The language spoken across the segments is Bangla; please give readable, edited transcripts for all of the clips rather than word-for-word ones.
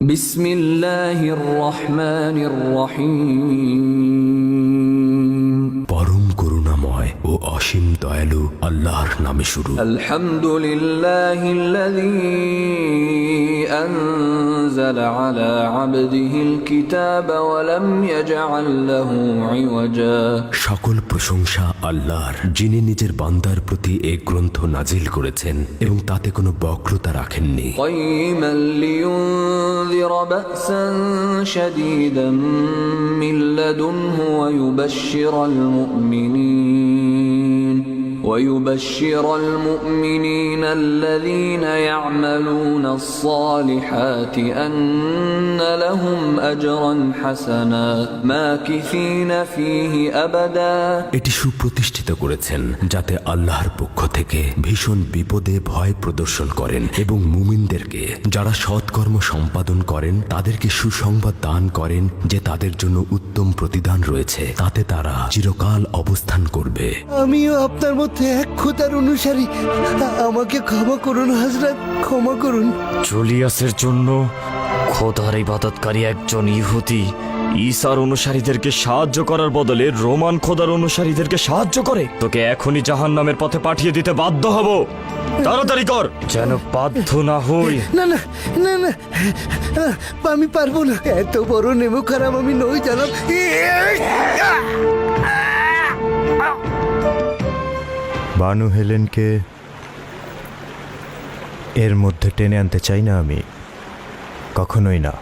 বিসমিল্লাহির রহমানির রহিম। পরম করুণাময় ও অসীম দয়ালু আল্লাহর নামে শুরু। আলহামদুলিল্লাহিল্লাযী আনজালা আলা আবদিহিল কিতাবা ওয়া লাম ইয়াজআল লাহু ইওয়াজা। সকল প্রশংসা আল্লাহর, যিনি নিজের বান্দার প্রতি এই গ্রন্থ নাজিল করেছেন এবং তাতে কোনো বক্রতা রাখেননি। কাইয়িমান লিয়ুনযিরা বা'সান শাদীদান মিন লাদুনহু ويبشر المؤمنين الذين يعملون الصالحات أن لهم أجرا حسنا ماكثين فيه أبدا। এটি সুপ্রতিষ্ঠিত করেছেন যাতে আল্লাহর পক্ষ থেকে ভীষণ বিপদে ভয় প্রদর্শন করেন এবং মুমিনদেরকে যারা সৎকর্ম সম্পাদন করেন তাদেরকে সুসংবাদ দান করেন যে তাদের জন্য উত্তম প্রতিদান রয়েছে, তাতে তারা চিরকাল অবস্থান করবে। আমিও আপনার মধ্যে এক খোদার অনুসারী, আমাকে ক্ষমা করুন হযরত, ক্ষমা করুন। জুলিয়াসের জন্য খোদার ইবাদতকারী একজন ইহুদি ঈসার অনুসারীদেরকে সাহায্য করার বদলে রোমান খোদার অনুসারীদেরকে সাহায্য করে। তোকে এখনই জাহান্নামের পথে পাঠিয়ে দিতে বাধ্য হব। তাড়াতাড়ি কর যেন বাধ্য না হই। না না না না, আমি পারবো না, এত বড় নেমো খারাপ আমি নই জানাব। বানু হেলেনকে এর মধ্যে টেনে আনতে চাই না আমি, কখনোই না।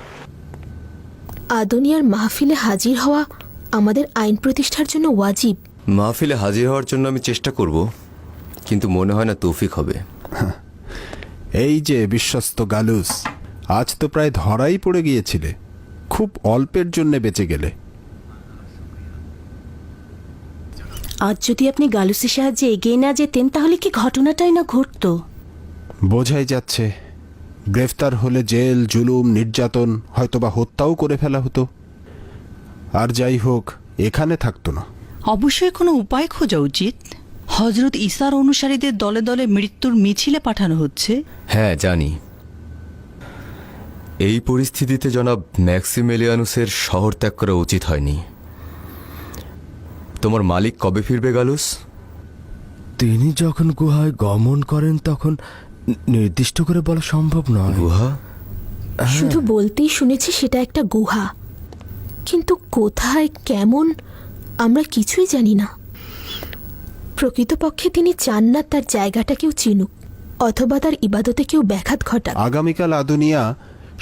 আদুনিয়ার মাহফিলে হাজির হওয়া আমাদের আইন প্রতিষ্ঠার জন্য ওয়াজিব। মাহফিলে হাজির হওয়ার জন্য আমি চেষ্টা করব, কিন্তু মনে হয় না তৌফিক হবে। এই যে বিশ্বস্ত গালুস, আজ তো প্রায় ধরাই পড়ে গিয়েছিলে, খুব অল্পের জন্য বেঁচে গেলে। আজ যদি আপনি গালুসের সাহায্যে এগিয়ে না যেতেন তাহলে কি ঘটনাটাই না ঘটতো। বোঝাই যাচ্ছে গ্রেফতার হলে জেল, জুলুম, নির্যাতন, হয়তোবা হত্যাও করে ফেলা হতো। আর যাই হোক, এখানে থাকতো না। অবশ্যই কোনো উপায় খোঁজা উচিত। হযরত ঈসার অনুসারীদের দলে দলে মৃত্যুর মিছিলে পাঠানো হচ্ছে। হ্যাঁ জানি। এই পরিস্থিতিতে জনাব ম্যাক্সিমিলিয়ানুসের শহর ত্যাগ করা উচিত হয়নি। তোমার মালিক কবে ফিরবে গালুস? তিনি যখন গুহায় গমন করেন তখন নির্দিষ্ট করে বলা সম্ভব নয়। গুহা? শুধু বলতেই শুনেছি সেটা একটা গুহা, কিন্তু কোথায়, কেমন, আমরা কিছুই জানি না। প্রকৃতপক্ষে তিনি চান না তার জায়গাটা কেউ চিনুক অথবা তার ইবাদতে কেউ ব্যাঘাত ঘটাক। আগামীকাল আদুনিয়া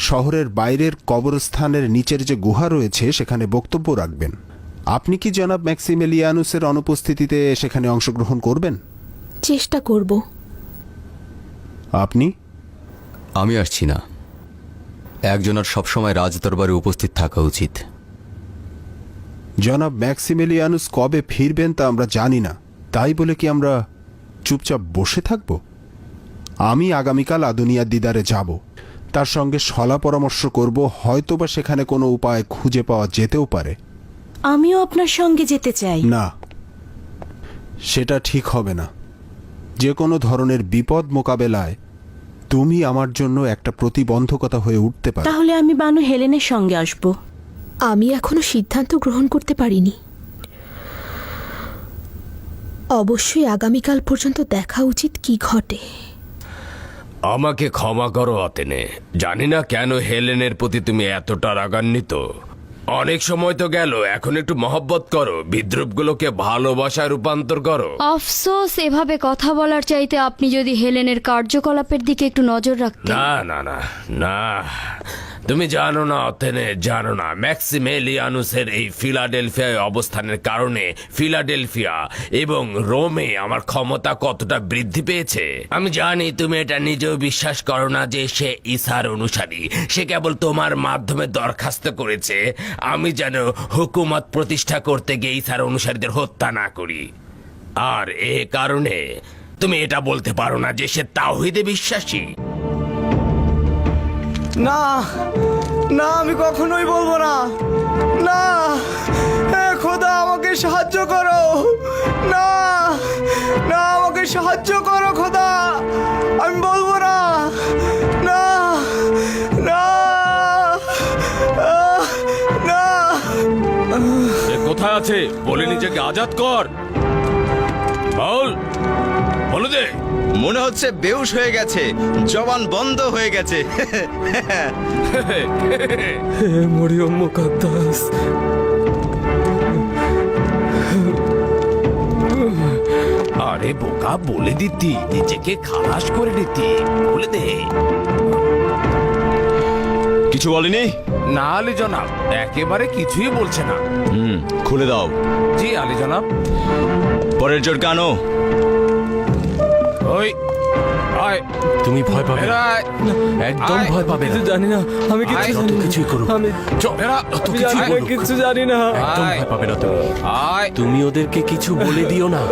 শহরের বাইরের কবরস্থানের নিচের যে গুহা রয়েছে সেখানে বক্তব্য রাখবেন। আপনি কি জনাব ম্যাক্সিমিলিয়ানুসের অনুপস্থিতিতে সেখানে অংশগ্রহণ করবেন? চেষ্টা করব। আপনি? আমি আসছি না। একজনের সবসময় রাজদরবারে উপস্থিত থাকা উচিত। জনাব ম্যাক্সিমিলিয়ানুস কবে ফিরবেন তা আমরা জানি না, তাই বলে কি আমরা চুপচাপ বসে থাকব? আমি আগামীকাল আদুনিয়ার দিদারে যাব, তার সঙ্গে সলা পরামর্শ করব, হয়তোবা সেখানে কোনো উপায় খুঁজে পাওয়া যেতেও পারে। আমিও আপনার সঙ্গে যেতে চাই। না, সেটা ঠিক হবে না। যে কোনো ধরনের বিপদ মোকাবেলায় তুমি আমার জন্য একটা প্রতিবন্ধকতা হয়ে উঠতে পারো। তাহলে আমি বানু হেলেনের সঙ্গে আসব। আমি এখনো সিদ্ধান্ত গ্রহণ করতে পারিনি। অবশ্যই আগামীকাল পর্যন্ত দেখা উচিত কি ঘটে। আমাকে ক্ষমা করো আতেনে, জানি না কেন হেলেনের প্রতি তুমি এতটা রাগান্বিত। অনেক সময় তো গেল, এখন একটু মহব্বত করো, বিদ্রুপগুলোকে ভালোবাসায় রূপান্তর করো। আফসোস, এভাবে কথা বলার চাইতে আপনি যদি হেলেনের কার্যকলাপের দিকে একটু নজর রাখতেন। না না না না, তুমি জানো না অথেনে, জানো না ম্যাক্সিমিলিয়ানুসের এই ফিলাডেলফিয়ায় অবস্থানের কারণে ফিলাডেলফিয়া এবং রোমে আমার ক্ষমতা কতটা বৃদ্ধি পেয়েছে। আমি জানি তুমি এটা নিজেও বিশ্বাস করো না যে সে ঈসার অনুসারী। সে কেবল তোমার মাধ্যমে দরখাস্ত করেছে আমি যেন হুকুমত প্রতিষ্ঠা করতে গিয়ে ঈসার অনুসারীদের হত্যা না করি। আর এ কারণে তুমি এটা বলতে পারো না যে সে তাওহীদে বিশ্বাসী। না না, আমি কখনোই বলবো না। না, খোদা আমাকে সাহায্য করো। না না, আমাকে সাহায্য করো খোদা, আমি বলবো না। না না। কোথায় আছে বলে নিজেকে আজাদ কর। বল, বলে দে। মনে হচ্ছে বেউস হয়ে গেছে, জবান বন্ধ হয়ে গেছে। মরিয়ম মুকাদ্দাস, আরে বোকা, বলে দিতি, নিজেকে খালাস করে দিতি, বলে দে। কিছু বলেনি? না আলী জনাব, একেবারে কিছুই বলছে না। খুলে দাও। জি আলী জনাব। পরের জোর কানো। ওই আয়, তুমি ভয় পাবে না, বেরায়। একদম আয়। ভয় পাবে না। জানি না, আমি কিছু আয়। জানি না। কিছুই করো, আমি বেরা। কিছু জানি না। একদম আয়। ভয় পাবে না তুমি। আয়। তুমি ওদেরকে কিছু বলে দিও না।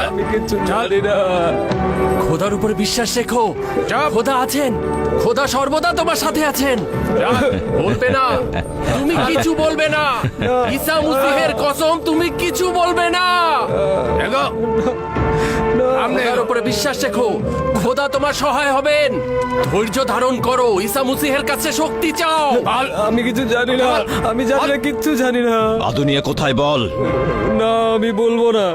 আমি কিছু জানি না। খোদার উপরে বিশ্বাস রেখো। চুপ। খোদা আছেন, খোদা সর্বদা তোমার সাথে আছেন। বলবে না, তুমি কিছু বলবে না। ঈসা মসীহের কসম, তুমি কিছু বলবে না। এগো। খোদার উপরে বিশ্বাস রেখো, খোদা তোমার সহায় হবেন। ধৈর্য ধারণ করো, ঈসা মসীহের কাছে শক্তি চাও। আমি কিছু জানি না, আমি জানি না, কিচ্ছু জানি না। আদুনিয়া কোথায় বল? না, আমি বলবো না।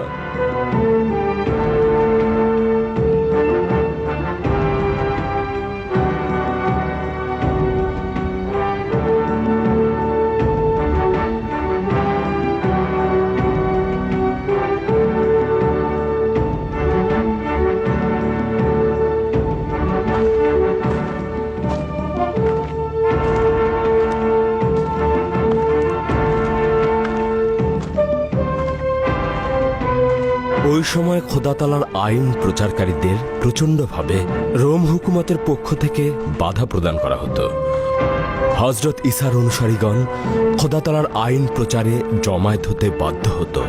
ওই সময় খোদাতালার আইন প্রচারকারীদের প্রচণ্ডভাবে রোম হুকুমতের পক্ষ থেকে বাধা প্রদান করা হতো। হজরত ঈসার অনুসারীগণ খোদাতালার আইন প্রচারে জমায়েত হতে বাধ্য হতো,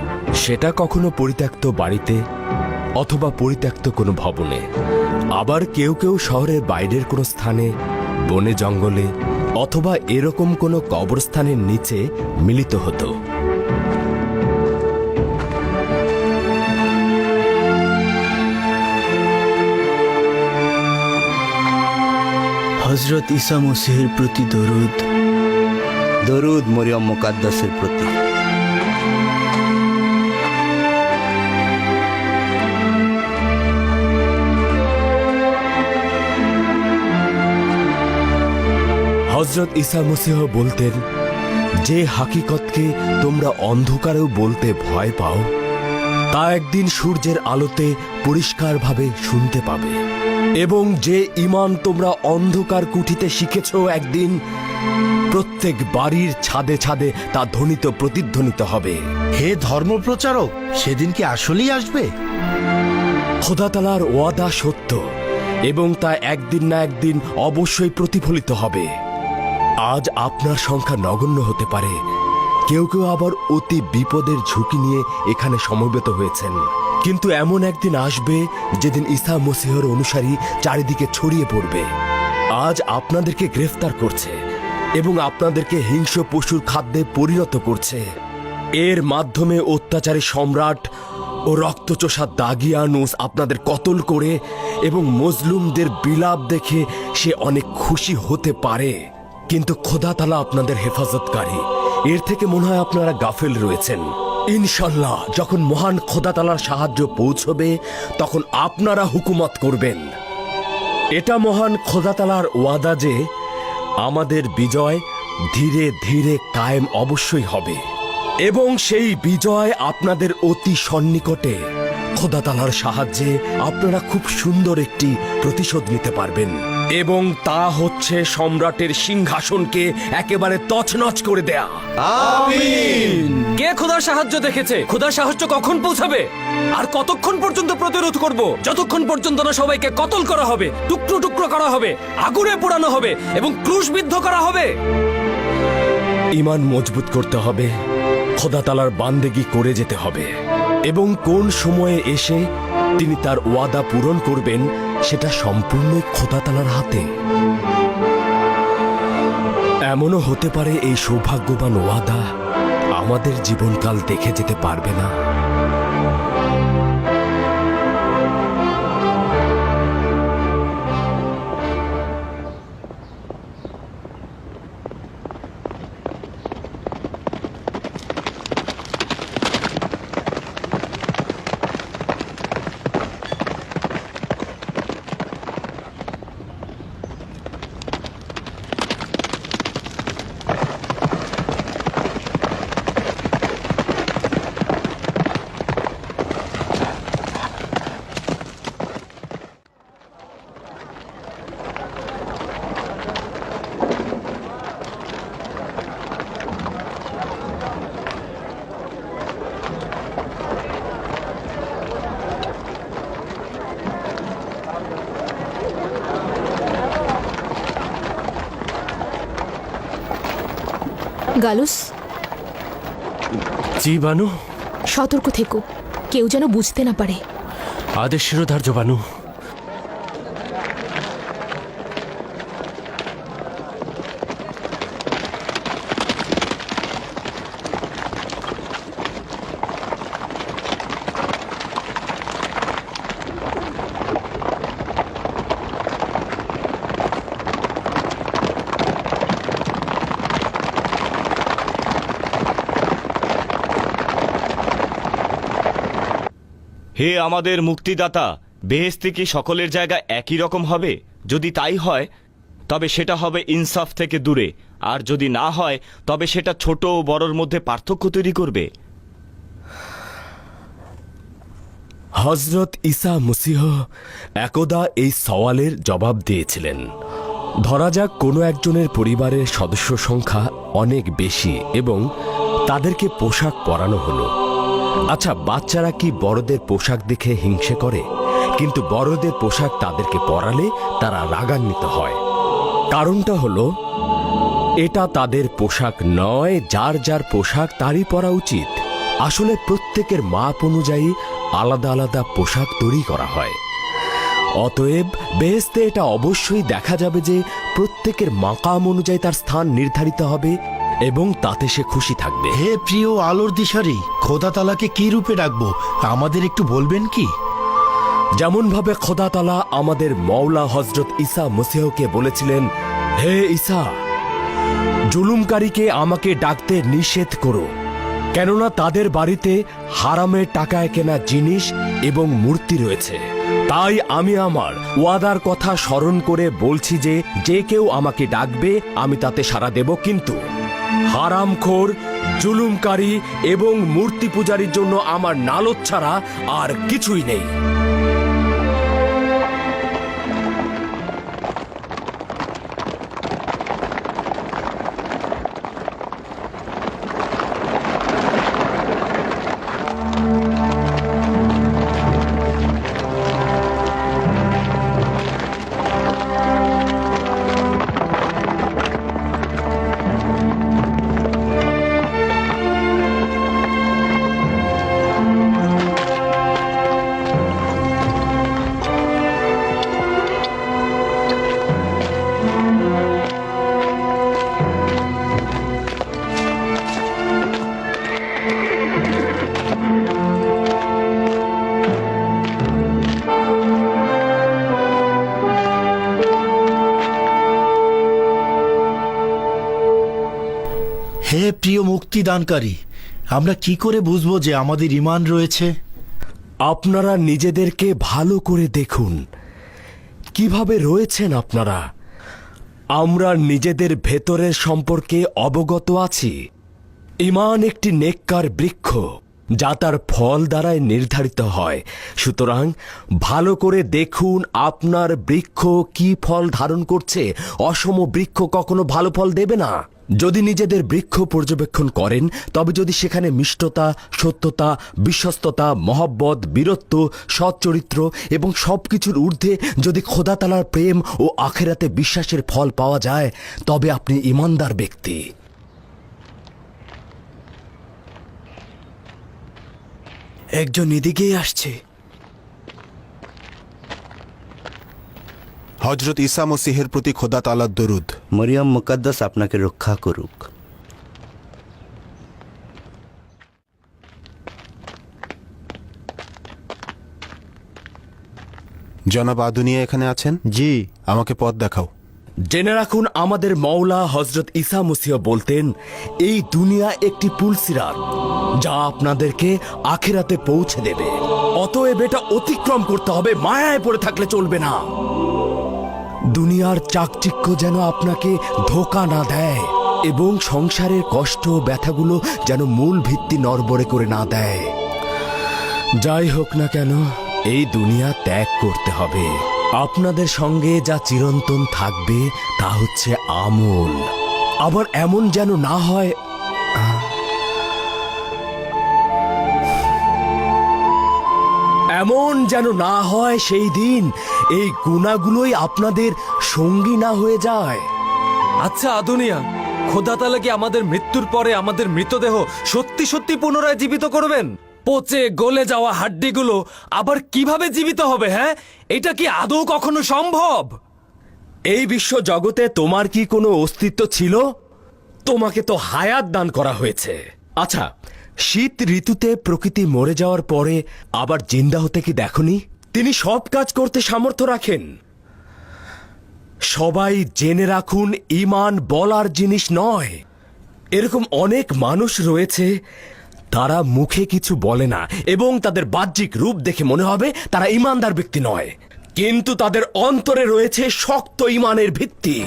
সেটা কখনো পরিত্যক্ত বাড়িতে অথবা পরিত্যক্ত কোনো ভবনে, আবার কেউ কেউ শহরের বাইরের কোনো স্থানে, বনে জঙ্গলে অথবা এরকম কোনো কবরস্থানের নিচে মিলিত হতো। হজরত ঈসা মসীহের প্রতি দরুদ। দরুদ মরিয়ম মুকাদ্দাসের প্রতি। হজরত ঈসা মসীহ বলতেন, যে হাকিকতকে তোমরা অন্ধকারেও বলতে ভয় পাও, তা একদিন সূর্যের আলোতে পরিষ্কারভাবে শুনতে পাবে, এবং যে ঈমান তোমরা অন্ধকার কুঠিতে শিখেছ, একদিন প্রত্যেক বাড়ির ছাদে ছাদে তা ধ্বনিত প্রতিধ্বনিত হবে। হে ধর্মপ্রচারক, সেদিন কি আসলেই আসবে? খোদাতালার ওয়াদা সত্য, এবং তা একদিন না একদিন অবশ্যই প্রতিফলিত হবে। আজ আপনার সংখ্যা নগণ্য হতে পারে, কেউ কেউ আবার অতি বিপদের ঝুঁকি নিয়ে এখানে সমবেত হয়েছেন, কিন্তু এমন একদিন আসবে যেদিন ঈসা মসীহের অনুসারী চারিদিকে ছড়িয়ে পড়বে। আজ আপনাদেরকে গ্রেফতার করছে এবং আপনাদেরকে হিংস্র পশুর খাদ্যে পরিণত করছে। এর মাধ্যমে অত্যাচারী সম্রাট ও রক্তচোষা দাগিয়ানুস আপনাদের কতল করে এবং মজলুমদের বিলাপ দেখে সে অনেক খুশি হতে পারে, কিন্তু খোদা তাআলা আপনাদের হেফাজতকারী। এর থেকে মনে হয় আপনারা গাফেল রয়েছেন। ইনশাল্লাহ যখন মহান খোদা তাআলার সাহায্য পৌঁছবে, তখন আপনারা হুকুমত করবেন। এটা মহান খোদা তাআলার ওয়াদা যে আমাদের বিজয় ধীরে ধীরে কায়েম অবশ্যই হবে, এবং সেই বিজয় আপনাদের অতি সন্নিকটে। খোদা তাআলার সাহায্যে আপনারা খুব সুন্দর একটি প্রতিশোধ নিতে পারবেন, এবং তা হচ্ছে সম্রাটের সিংহাসনকে একেবারে তছনছ করে দেয়া। আমিন। কে খোদার সাহায্য দেখেছে? খোদার সাহায্য কখন পৌঁছাবে? আর কতক্ষণ পর্যন্ত প্রতিরোধ করব? যতক্ষণ পর্যন্ত না সবাইকে কতল করা হবে, টুকরো টুকরো করা হবে, আগুনে পোড়ানো হবে এবং ক্রুশবিদ্ধ করা হবে। ঈমান মজবুত করতে হবে, খোদা তাআলার বান্দেগি করে যেতে হবে, এবং কোন সময়ে এসে তিনি তার ওয়াদা পূরণ করবেন সেটা সম্পূর্ণ খোদা তাআলার হাতে। এমনও হতে পারে এই সৌভাগ্যবান ওয়াদা আমাদের জীবনকাল দেখে যেতে পারবে না। গালুস, জি বানু। সতর্ক থেকো, কেউ যেন বুঝতে না পারে। আদেশ শিরোধার্য বানু। হে আমাদের মুক্তিদাতা, বেহেশতে কি সকলের জায়গা একই রকম হবে? যদি তাই হয় তবে সেটা হবে ইনসাফ থেকে দূরে, আর যদি না হয় তবে সেটা ছোট ও বড়র মধ্যে পার্থক্য তৈরি করবে। হজরত ঈসা মসীহ একদা এই সওয়ালের জবাব দিয়েছিলেন। ধরা যাক কোনো একজনের পরিবারের সদস্য সংখ্যা অনেক বেশি এবং তাদেরকে পোশাক পরানো হলো। আচ্ছা, বাচ্চারা কি বড়দের পোশাক দেখে হিংসে করে? কিন্তু বড়দের পোশাক তাদেরকে পরালে তারা রাগান্বিত হয়। কারণটা হলো এটা তাদের পোশাক নয়, যার যার পোশাক তারই পরা উচিত। আসলে প্রত্যেকের মাপ অনুযায়ী আলাদা আলাদা পোশাক তৈরি করা হয়। অতএব বেহেশতে এটা অবশ্যই দেখা যাবে যে প্রত্যেকের মাকাম অনুযায়ী তার স্থান নির্ধারিত হবে এবং তাতে সে খুশি থাকবে। হে প্রিয় আলোর দিশারি, খোদা তালাকে কি রূপে ডাকবো আমাদের একটু বলবেন কি? যেমন ভাবে খোদা তাআলা আমাদের মওলা হযরত ঈসা মসীহকে বলেছিলেন, হে ঈসা, জুলুমকারীকে আমাকে ডাকতে নিষেধ করো, কেননা তাদের বাড়িতে হারামের টাকায় কেনা জিনিস এবং মূর্তি রয়েছে। তাই আমি আমার ওয়াদার কথা স্মরণ করে বলছি যে যে কেউ আমাকে ডাকবে আমি তাতে সাড়া দেব, কিন্তু হারামখোর, জুলুমকারী এবং মূর্তি পূজারীর জন্য আমার নালচ ছাড়া আর কিছুই নেই। হে প্রিয় মুক্তিদানকারী, আমরা কি করে বুঝবো যে আমাদের ঈমান রয়েছে? আপনারা নিজেদেরকে ভালো করে দেখুন, কিভাবে রয়েছেন আপনারা। আমরা নিজেদের ভেতরের সম্পর্কে অবগত আছি। ঈমান একটি নেককার বৃক্ষ, যা তার ফল দ্বারাই নির্ধারিত হয়। সুতরাং ভালো করে দেখুন আপনার বৃক্ষ কি ফল ধারণ করছে। অসম বৃক্ষ কখনো ভালো ফল দেবে না। যদি নিজেদের বৃক্ষ পর্যবেক্ষণ করেন, তবে যদি সেখানে মিষ্টতা, সত্যতা, বিশ্বস্ততা, মহব্বত, বীরত্ব, সৎ চরিত্র এবং সবকিছুর ঊর্ধ্বে যদি খোদা তাআলার প্রেম ও আখিরাতে বিশ্বাসের ফল পাওয়া যায়, তবে আপনি ঈমানদার ব্যক্তি। একজন এদিকেই আসছে। হজরত ঈসা মসীহের প্রতি খোদা তাআলার দরুদ। মরিয়ম মুকদ্দাস আপনাকে রক্ষা করুক। জনাব আদুনিয়া এখানে আছেন? জি। আমাকে পথ দেখাও। জেনে রাখুন, আমাদের মওলা হযরত ঈসা মসীহ বলতেন, এই দুনিয়া একটি পুলসিরাত যা আপনাদেরকে আখিরাতে পৌঁছে দেবে। অতএব এটা অতিক্রম করতে হবে, মায়ায় পড়ে থাকলে চলবে না। দুনিয়ার চাকচিক্য যেন আপনাকে ধোঁকা না দেয় এবং সংসারের কষ্ট ও ব্যথাগুলো যেন মূল ভিত্তি নড়বড়ে করে না দেয়। যাই হোক না কেন, এই দুনিয়া ত্যাগ করতে হবে। আপনাদের সঙ্গে যা চিরন্তন থাকবে তা হচ্ছে আমল। আবার এমন যেন না হয় সেই দিন এই গুনাহগুলোই আপনাদের সঙ্গী না হয়ে যায়। আচ্ছা আদুনিয়া, খোদা তাআলা কি আমাদের মৃত্যুর পরে আমাদের মৃতদেহ সত্যি সত্যি পুনরায় জীবিত করবেন? পচে গলে যাওয়া হাড্ডিগুলো আবার কিভাবে জীবিত হবে? হ্যাঁ, এটা কি আদৌ কখনো সম্ভব? এই বিশ্ব জগতে তোমার কি কোনো অস্তিত্ব ছিল? তোমাকে তো হায়াত দান করা হয়েছে। আচ্ছা, শীত ঋতুতে প্রকৃতি মরে যাওয়ার পরে আবার জিন্দা হতে কি দেখনি? তিনি সব কাজ করতে সামর্থ্য রাখেন। সবাই জেনে রাখুন, ঈমান বলার জিনিস নয়। এরকম অনেক মানুষ রয়েছে, তারা মুখে কিছু বলে না এবং তাদের বাহ্যিক রূপ দেখে মনে হবে তারা ঈমানদার ব্যক্তি নয়, কিন্তু তাদের অন্তরে রয়েছে শক্ত ঈমানের ভিত্তি।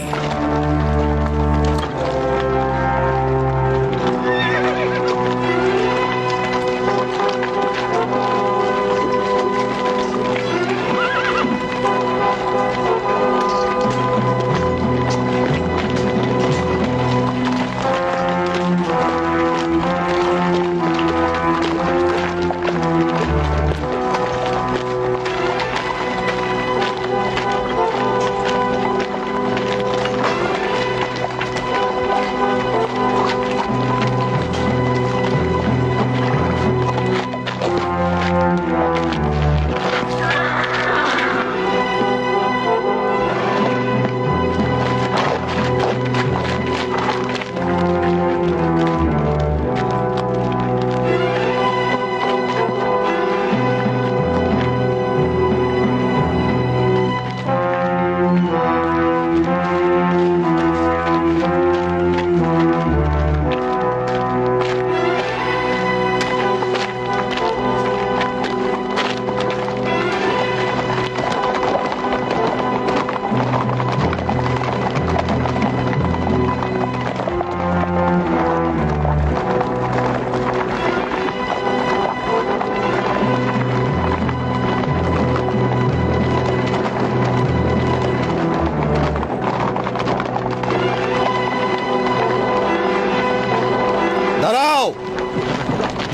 দাঁড়াও,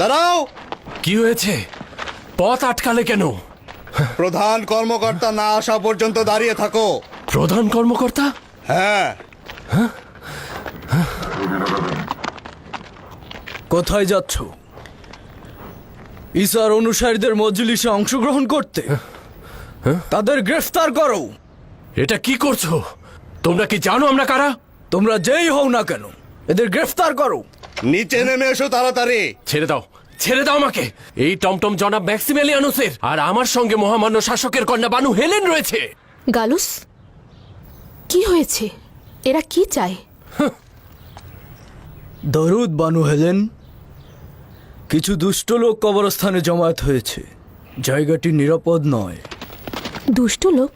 দাঁড়াও। কি হয়েছে? পথ আটকালে কেন? প্রধান কর্মকর্তা না আসা পর্যন্ত দাঁড়িয়ে থাকো। প্রধান কর্মকর্তা? হ্যাঁ। কোথায় যাচ্ছ? ঈসার অনুসারীদের মজলিসে অংশগ্রহণ করতে। তাদের গ্রেফতার করো। এটা কি করছো? তোমরা কি জানো আমরা কারা? তোমরা যেই হও না কেন, এদের গ্রেফতার করো। নিচে নেমে এসো তাড়াতাড়ি। ছেড়ে দাও, ছেড়ে দাও আমাকে। এই টমটম জনাব ম্যাক্সিমেলিয়ানুসের আর আমার সঙ্গে মহামান্য শাসকের কন্যা বানু হেলেন রয়েছে। গালুস, কি হয়েছে? এরা কি চায়? দরুদ বানু হেলেন। কিছু দুষ্ট লোক কবরস্থানে জমায়েত হয়েছে। জায়গাটি নিরাপদ নয়। দুষ্ট লোক?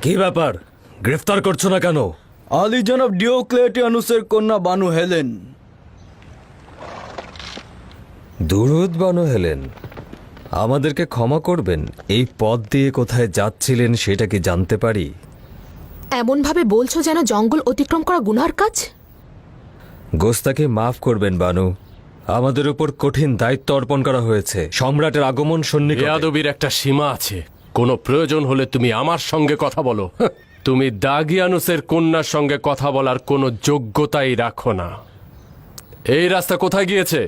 কি ব্যাপার, গ্রেফতার করছো না কেন? আলী জনাব ডিওক্লেটিয়ানুসের কন্যা বানু হেলেন। দুরুদ বানু হেলেন, আমাদেরকে ক্ষমা করবেন, এই পথ দিয়ে কোথায় যাচ্ছিলেন সেটা কি জানতে পারি? এমনভাবে বলছো যেন জঙ্গল অতিক্রম করা গুনার কাজ। গোস্তাকে মাফ করবেন বানু, আমাদের উপর কঠিন দায়িত্ব অর্পণ করা হয়েছে। সম্রাটের আগমন সন্নিকটে। বেয়াদবির একটা সীমা আছে। কোনো প্রয়োজন হলে তুমি আমার সঙ্গে কথা বলো। তুমি দাগিয়ানুসের কন্যার সঙ্গে কথা বলার কোনো যোগ্যতাই রাখো না। এই রাস্তা কোথায় গিয়েছে?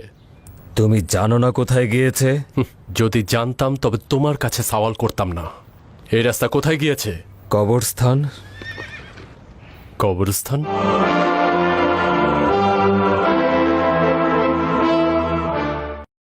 তুমি জানো না কোথায় গিয়েছে? যদি জানতাম তবে তোমার কাছে সওয়াল করতাম না। এই রাস্তা কোথায় গিয়েছে? কবরস্থান। কবরস্থান?